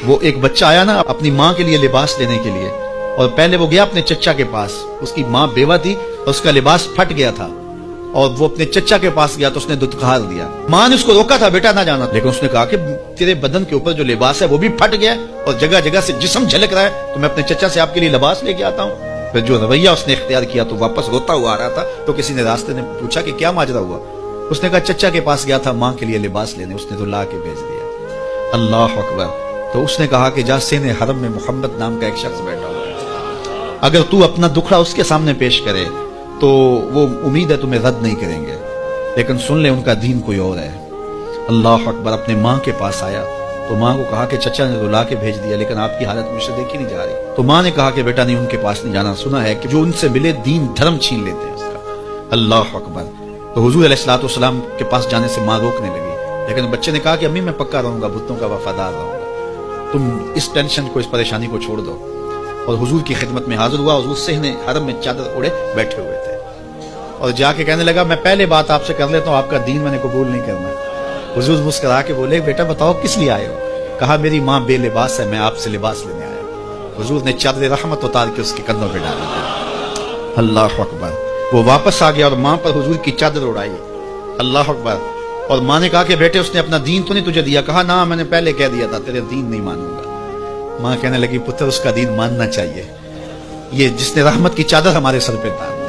وہ ایک بچہ آیا نا اپنی ماں کے لیے لباس لینے کے لیے، اور پہلے وہ گیا اپنے چچا کے پاس، اس کی ماں بیوہ تھی اور اس کا لباس پھٹ گیا تھا، اور وہ اپنے چچا کے پاس گیا تو اس نے دتکار دیا۔ ماں نے اس کو روکا تھا بیٹا نہ جانا، لیکن اس نے کہا کہ تیرے بدن کے اوپر جو لباس ہے وہ بھی پھٹ گیا اور جگہ جگہ سے جسم جھلک رہا ہے، تو میں اپنے چچا سے آپ کے لیے لباس لے کے آتا ہوں۔ پھر جو رویہ اس نے اختیار کیا تو واپس روتا ہوا آ رہا تھا، تو کسی نے راستے نے پوچھا کہ کیا ماجرا ہوا؟ اس نے کہا چچا کے پاس گیا تھا ماں کے لیے لباس لینے، اس نے تو لا کے بھیج دیا۔ اللہ اکبر۔ تو اس نے کہا کہ جا سین حرم میں محمد نام کا ایک شخص بیٹھا ہوا ہے، اگر تو اپنا دکھڑا اس کے سامنے پیش کرے تو وہ امید ہے تمہیں رد نہیں کریں گے، لیکن سن لے ان کا دین کوئی اور ہے۔ اللہ اکبر۔ اپنے ماں کے پاس آیا تو ماں کو کہا کہ چچا نے تو لا کے بھیج دیا، لیکن آپ کی حالت مجھ سے دیکھی نہیں جا رہی۔ تو ماں نے کہا کہ بیٹا نہیں، ان کے پاس نہیں جانا، سنا ہے کہ جو ان سے ملے دین دھرم چھین لیتے ہیں اس کا۔ اللہ اکبر۔ تو حضور علیہ الصلوۃ والسلام کے پاس جانے سے ماں روکنے لگی، لیکن بچے نے کہا کہ امی میں پکا رہوں گا، بتوں کا وفادار رہوں گا، تم اس ٹینشن کو، اس پریشانی کو چھوڑ دو۔ اور حضور کی خدمت میں حاضر ہوا۔ حضور صحن حرم میں چادر اوڑے بیٹھے ہوئے تھے، اور جا کے کہنے لگا میں پہلے بات آپ سے کر لیتا ہوں، آپ کا دین میں نے قبول نہیں کرنا۔ حضور مسکرا کے بولے بیٹا بتاؤ کس لیے آئے ہو؟ کہا میری ماں بے لباس ہے، میں آپ سے لباس لینے آیا ہوں۔ حضور نے چادر رحمت اتار کے اس کے کندھوں پہ ڈال دی۔ اللہ اکبر۔ وہ واپس آ گیا اور ماں پر حضور کی چادر اڑائی۔ اللہ اکبر۔ اور ماں نے کہا کہ بیٹے اس نے اپنا دین تو نہیں تجھے دیا؟ کہا نہ، میں نے پہلے کہہ دیا تھا تیرے دین نہیں مانوں گا۔ ماں کہنے لگی پتر اس کا دین ماننا چاہیے، یہ جس نے رحمت کی چادر ہمارے سر پہ ڈال